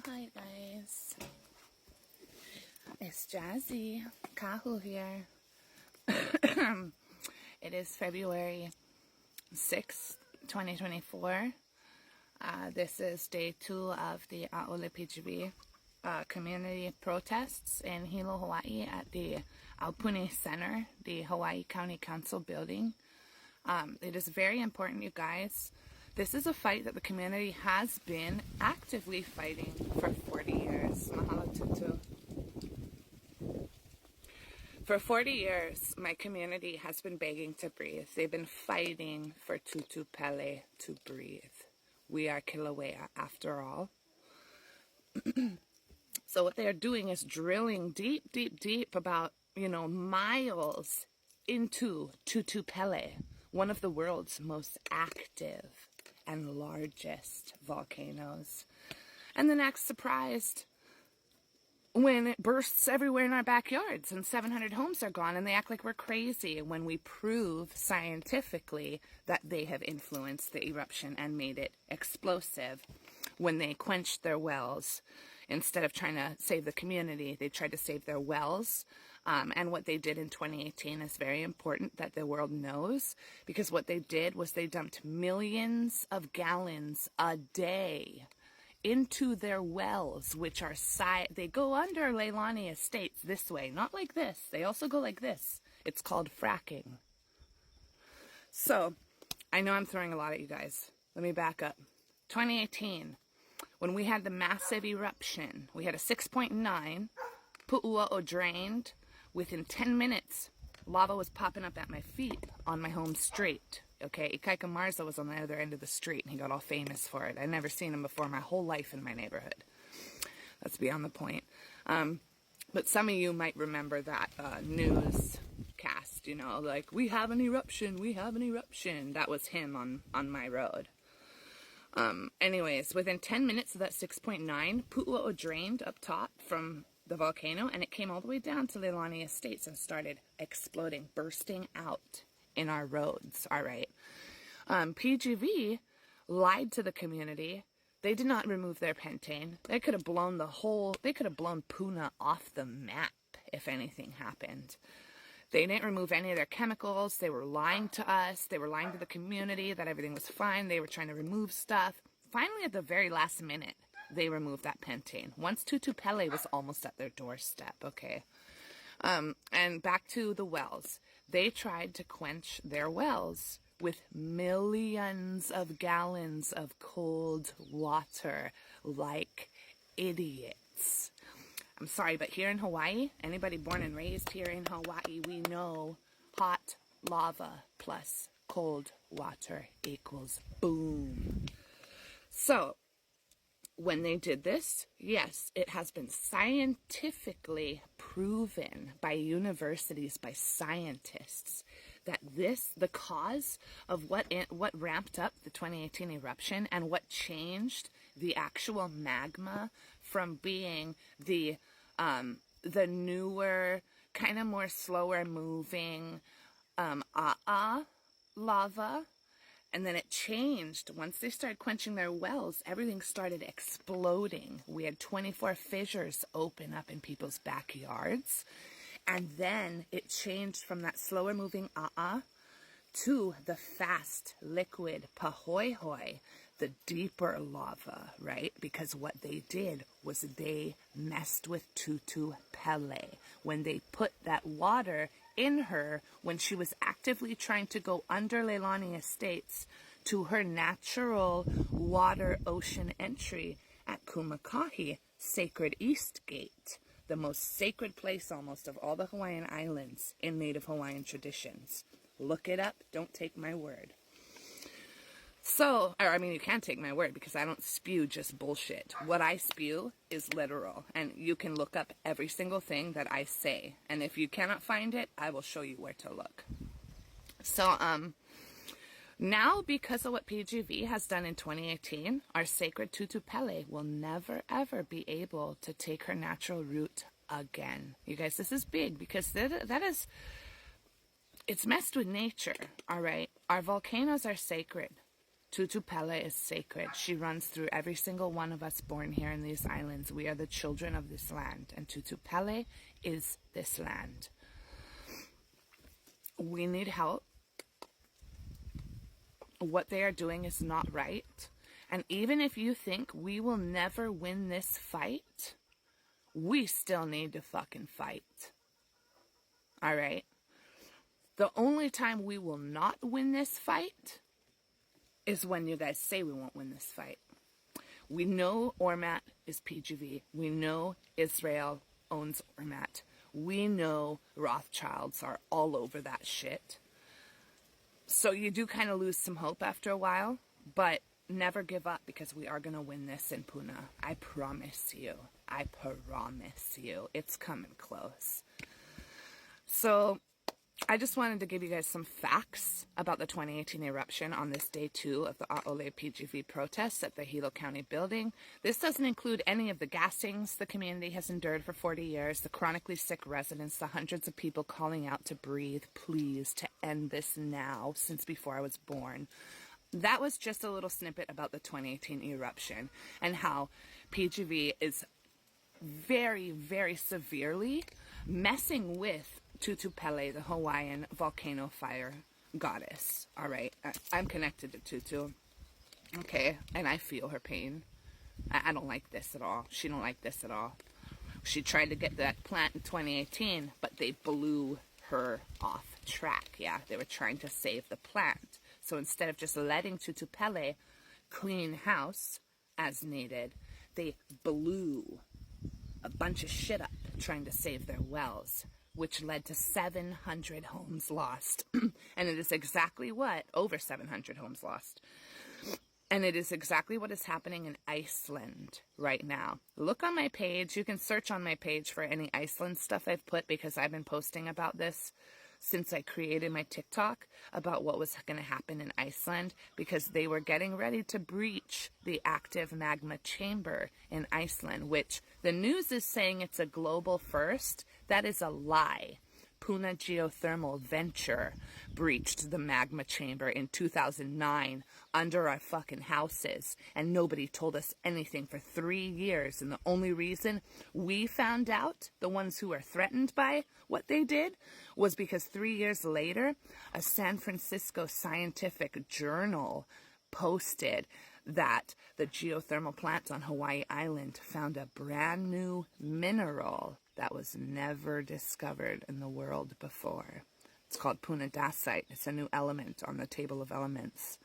Aloha, you guys. It's Jazzy. Kahu here. It is February 6th, 2024. This is day 2 of the A'ole PGB community protests in Hilo, Hawaii at the Aupuni Center, the Hawaii County Council building. It is very important, you guys. This is a fight that the community has been actively fighting for 40 years. Mahalo, Tutu. For 40 years, my community has been begging to breathe. They've been fighting for Tutu Pele to breathe. We are Kilauea, after all. So what they're doing is drilling deep about, miles into Tutu Pele, one of the world's most active and largest volcanoes. And then act surprised when it bursts everywhere in our backyards and 700 homes are gone, and they act like we're crazy when we prove scientifically that they have influenced the eruption and made it explosive. When they quenched their wells, instead of trying to save the community, they tried to save their wells. And what they did in 2018 is very important that the world knows, because what they did was they dumped millions of gallons a day into their wells, which are they go under Leilani Estates this way, not like this. They also go like this. It's called fracking. So, I know I'm throwing a lot at you guys. Let me back up. 2018, when we had the massive eruption, we had a 6.9, Pu'ua'o drained. Within 10 minutes, lava was popping up at my feet on my home street. Okay, Ikaika Marza was on the other end of the street, and he got all famous for it. I'd never seen him before my whole life in my neighborhood. That's beyond the point. But some of you might remember that newscast, like, we have an eruption, we have an eruption. That was him on my road. Anyways, within 10 minutes of that 6.9, Pu'ua'o drained up top from the volcano, and it came all the way down to Leilani Estates and started exploding, bursting out in our roads. All right. PGV lied to the community. They did not remove their pentane. They could have blown Puna off the map if anything happened. They didn't remove any of their chemicals. They were lying to us. They were lying to the community that everything was fine. They were trying to remove stuff. Finally, at the very last minute, they removed that pentane. Once Tutu Pele was almost at their doorstep, okay? And back to the wells. They tried to quench their wells with millions of gallons of cold water, like idiots. I'm sorry, but here in Hawaii, anybody born and raised here in Hawaii, we know hot lava plus cold water equals boom. So, when they did this, yes, it has been scientifically proven by universities, by scientists, that the cause of what ramped up the 2018 eruption and what changed the actual magma from being the newer, kind of more slower moving lava. And then it changed. Once they started quenching their wells, everything started exploding. We had 24 fissures open up in people's backyards. And then it changed from that slower moving to the fast liquid pahoehoe, the deeper lava, right? Because what they did was they messed with Tutu Pele when they put that water in her when she was actively trying to go under Leilani Estates to her natural water ocean entry at Kumakahi, Sacred East Gate, the most sacred place almost of all the Hawaiian Islands in Native Hawaiian traditions. Look it up. Don't take my word. So, you can't take my word because I don't spew just bullshit. What I spew is literal, and you can look up every single thing that I say. And if you cannot find it, I will show you where to look. So, now because of what PGV has done in 2018, our sacred Tutu Pele will never ever be able to take her natural route again. You guys, this is big because it's messed with nature, all right? Our volcanoes are sacred. Tutu Pele is sacred. She runs through every single one of us born here in these islands. We are the children of this land, and Tutu Pele is this land. We need help. What they are doing is not right. And even if you think we will never win this fight, we still need to fucking fight. All right? The only time we will not win this fight is when you guys say we won't win this fight. We know Ormat is PGV. We know Israel owns Ormat. We know Rothschilds are all over that shit. So you do kind of lose some hope after a while, but never give up, because we are going to win this in Puna. I promise you. I promise you. It's coming close. So I just wanted to give you guys some facts about the 2018 eruption on this day 2 of the A'ole PGV protests at the Hilo County building. This doesn't include any of the gassings the community has endured for 40 years, the chronically sick residents, the hundreds of people calling out to breathe, please, to end this now, since before I was born. That was just a little snippet about the 2018 eruption and how PGV is very, very severely messing with Tutu Pele, the Hawaiian volcano fire goddess. All right, I'm connected to Tutu, okay, and I feel her pain. I don't like this at all. She don't like this at all. She tried to get that plant in 2018, but they blew her off track. Yeah, they were trying to save the plant. So instead of just letting Tutu Pele clean house as needed, they blew a bunch of shit up trying to save their wells, which led to 700 homes lost. And it is exactly what, over 700 homes lost. And it is exactly what is happening in Iceland right now. Look on my page. You can search on my page for any Iceland stuff I've put, because I've been posting about this since I created my TikTok about what was going to happen in Iceland, because they were getting ready to breach the active magma chamber in Iceland, which the news is saying it's a global first. That is a lie. Puna Geothermal Venture breached the magma chamber in 2009 under our fucking houses, and nobody told us anything for 3 years. And the only reason we found out, the ones who were threatened by what they did, was because 3 years later, a San Francisco scientific journal posted that the geothermal plants on Hawaii Island found a brand new mineral that was never discovered in the world before. It's called punadacite. It's a new element on the table of elements.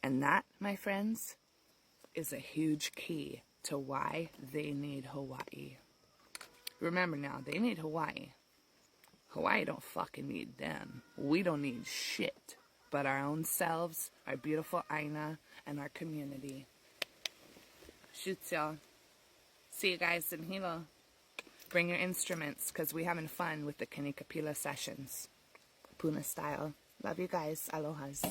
And that, my friends, is a huge key to why they need Hawaii. Remember now, they need Hawaii. Hawaii don't fucking need them. We don't need shit but our own selves, our beautiful Aina, and our community. Shoots, y'all. See you guys in Hilo. Bring your instruments, because we're having fun with the Kanikapila sessions. Puna style. Love you guys. Alohas.